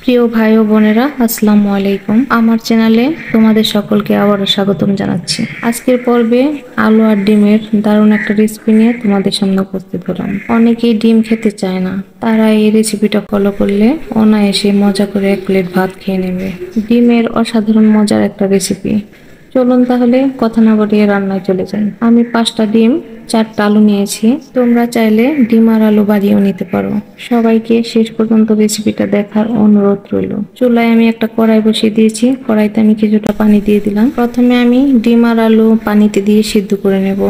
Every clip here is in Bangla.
প্রিয় ভাই ও বোনেরা, আসসালামু আলাইকুম। আমার চ্যানেলে তোমাদের সকলকে আবারও স্বাগতম জানাচ্ছি। আজকের পর্বে আলু আর ডিমের দারুণ একটা রেসিপি নিয়ে তোমাদের সামনে উপস্থিত হলাম। অনেকেই ডিম খেতে চায় না, তারা এই রেসিপিটা ফলো করলে অনায়াসে মজা করে এক প্লেট ভাত খেয়ে নেবে। ডিমের অসাধারণ মজার একটা রেসিপি। চলুন তাহলে কথা না বাড়িয়ে রান্নায় চলে যাই। আমি 5টা ডিম, 4টা আলু নিয়েছি। তোমরা চাইলে ডিম আর আলু বাড়িয়েও নিতে পারো। সবাইকে শেষ পর্যন্ত রেসিপিটা দেখার অনুরোধ রইল। চুলায় আমি একটা কড়াই বসিয়ে দিয়েছি। কড়াইতে আমি কিছুটা পানি দিয়ে দিলাম। প্রথমে আমি ডিম আর আলু পানিতে দিয়ে সিদ্ধ করে নেব।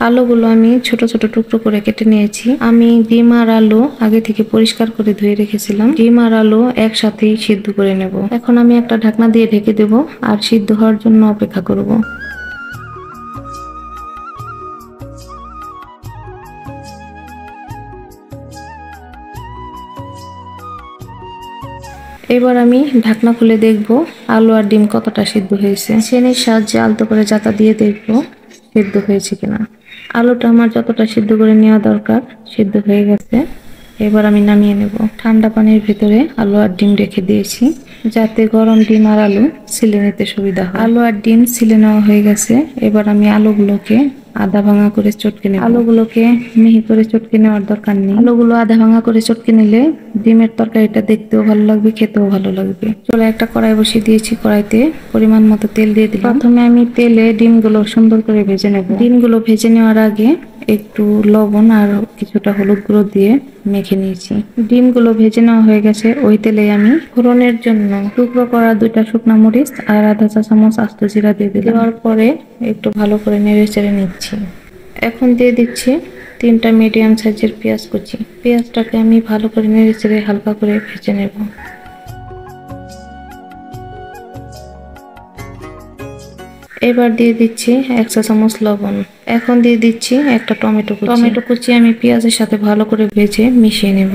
আলুগুলো আমি ছোট ছোট টুকরো করে কেটে নিয়েছি। আমি ডিম আর আলু আগে থেকে পরিষ্কার করে ধুয়ে রেখেছিলাম। ডিম আর আলু একসাথেই সিদ্ধ করে নেব। এখন আমি একটা ঢাকনা দিয়ে ঢেকে দেব আর সিদ্ধ হওয়ার জন্য অপেক্ষা করব। এবার আমি ঢাকনা খুলে দেখব আলু আর ডিম কতটা সিদ্ধ হয়েছে। ছেনির সাহায্যে আলতো করে জাতা দিয়ে দেখব সিদ্ধ হয়েছে কিনা। আলুটা আমার যতটা সিদ্ধ করে নেওয়া দরকার সিদ্ধ হয়ে গেছে। এবার আমি নামিয়ে নেব। ঠান্ডা পানির ভিতরে আলু আর ডিম রেখে দিয়েছি, যাতে গরম ডিম আর আলু ছিলে নিতে সুবিধা হয়। আলু আর ডিম ছিলে নেওয়া হয়ে গেছে। এবার আমি আলুগুলোকে আধা ভাঙা করে চটকে নেব। আলুগুলোকে মিহি করে চটকে নেওয়ার দরকার নেই। আলুগুলো আধা ভাঙা করে চটকে নিলে ডিমের তরকারিটা দেখতেও ভালো লাগবে, খেতেও ভালো লাগবে। চলে একটা কড়াই বসিয়ে দিয়েছি। কড়াইতে পরিমাণ মতো তেল দিয়ে দিলাম। প্রথমে আমি তেলে ডিমগুলো সুন্দর করে ভেজে নেব। ডিমগুলো ভেজে নেওয়ার আগে একটু লবণ আর কিছুটা হলুদ গুঁড়ো দিয়ে মেখে নিয়েছি। ডিমগুলো ভেজে নেওয়া হয়ে গেছে। ওই তেলে আমি ফোড়নের জন্য টুকরো করা 2টা শুকনা মরিচ আর আধা চা চামচ আস্ত জিরা দিয়ে দিলাম। দেওয়ার পরে একটু ভালো করে নেড়ে চেড়ে নিচ্ছি। এখন দিয়ে দিচ্ছি 3টা মিডিয়াম সাইজের পেঁয়াজ কুচি। পেঁয়াজটাকে আমি ভালো করে নেড়ে চেড়ে হালকা করে ভেজে নেব। এবার দিয়ে দিচ্ছি 1 চা চামচ লবণ। এখন দিয়ে দিচ্ছি একটা টমেটো কুচি। টমেটো কুচি আমি পেঁয়াজের সাথে ভালো করে ভেজে মিশিয়ে নেব।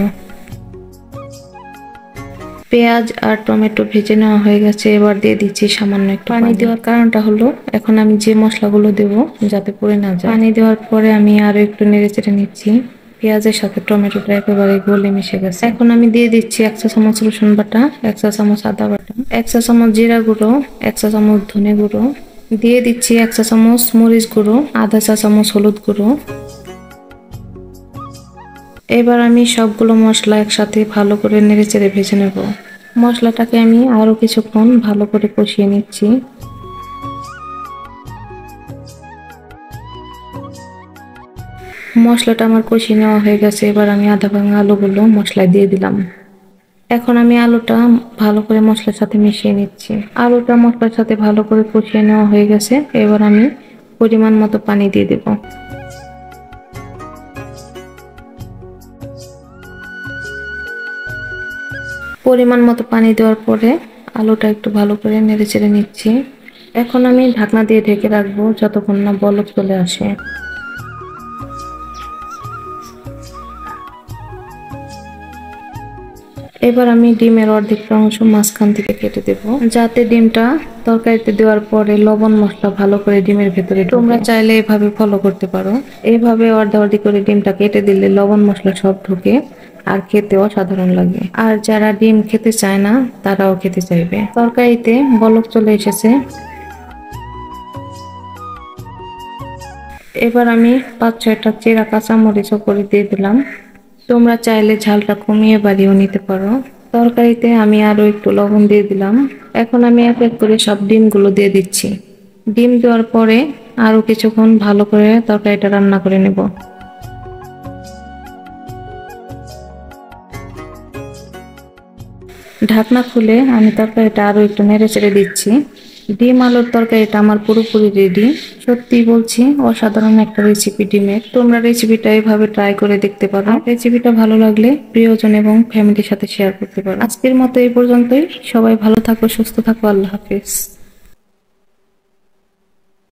পেঁয়াজ আর টমেটো ভেজে নেওয়া হয়ে গেছে। এবার দিয়ে দিচ্ছি সামান্য একটু পানি। দেওয়ার কারণটা হলো এখন আমি যে মশলাগুলো দেব যাতে পুড়ে না যায়। পানি দেওয়ার পরে আমি আরো একটু নেড়ে চেড়ে নিচ্ছি। পেঁয়াজের সাথে টমেটোটা একেবারে গলে মিশে গেছে। এখন আমি দিয়ে দিচ্ছি 1 চা চামচ রসুন বাটা, 1 চা চামচ আদা বাটা, 1 চা চামচ জিরা গুঁড়ো, 1 চা চামচ ধনে গুঁড়ো, দিয়ে দিচ্ছি 1 চা চামচ মরিচ গুঁড়ো, আধা চা চামচ হলুদ গুঁড়ো। এবার আমি সবগুলো মশলা একসাথে ভালো করে নেড়েচেড়ে ভেজে নেব। মশলাটাকে আমি আরো কিছুক্ষণ ভালো করে কষিয়ে নিচ্ছি। মশলাটা আমার কষিয়ে নেওয়া হয়ে গেছে। এবার আমি আধা ভাঙা আলুগুলো মশলায় দিয়ে দিলাম। এখন আমি আলুটা ভালো করে মশলার সাথে মিশিয়ে নিচ্ছি। আলুটা মশলার সাথে ভালো করে কষিয়ে নেওয়া হয়ে গেছে। এবার আমি পরিমাণ মতো পানি দিয়ে দেব। পরিমাণ মতো পানি দেওয়ার পরে আলুটা একটু ভালো করে নেড়ে চেড়ে নিচ্ছি। এখন আমি ঢাকনা দিয়ে ঢেকে রাখবো যতক্ষণ না বলক চলে আসে। এবার আমি ডিমের অর্ধেকটা অংশ মাঝখান থেকে কেটে দেব, যাতে ডিমটা তরকারিতে দেওয়ার পরে লবণ মশলা ভালো করে ডিমের ভেতরে ঢোকে। তোমরা চাইলে এভাবে ফলো করতে পারো। এইভাবে অর্ধেক করে ডিমটা কেটে দিলে লবণ মশলা সব ঢোকে আর খেতে অসাধারণ লাগে। আর যারা ডিম খেতে চায় না তারাও খেতে চাইবে। তরকারিতে বলক চলে এসেছে। এবার আমি 5-6টা চেরা কাঁচামরিচ করে দিয়ে দিলাম। তোমরা চাইলে ঝালটা কমিয়ে বাড়িয়েও নিতে পারো। তরকারিতে আমি আরো একটু লবণ দিয়ে দিলাম। এখন আমি এক এক করে সব ডিমগুলো দিয়ে দিচ্ছি। ডিম দেওয়ার পরে আরো কিছুক্ষণ ভালো করে তরকারিটা রান্না করে নেব। ঢাকনা খুলে আমি তরকারিটা আরো একটু নেড়ে চেড়ে দিচ্ছি। ডিম আলুর তরকারিটা আমার পুরোপুরি রেডি। সত্যি বলছি, অসাধারণ একটা রেসিপি ডিমের। তোমরা রেসিপিটা এভাবে ট্রাই করে দেখতে পারো। রেসিপিটা ভালো লাগলে প্রিয়জন এবং ফ্যামিলির সাথে শেয়ার করতে পারো। আজকের মতো এই পর্যন্তই। সবাই ভালো থাকো, সুস্থ থাকো। আল্লাহ হাফেজ।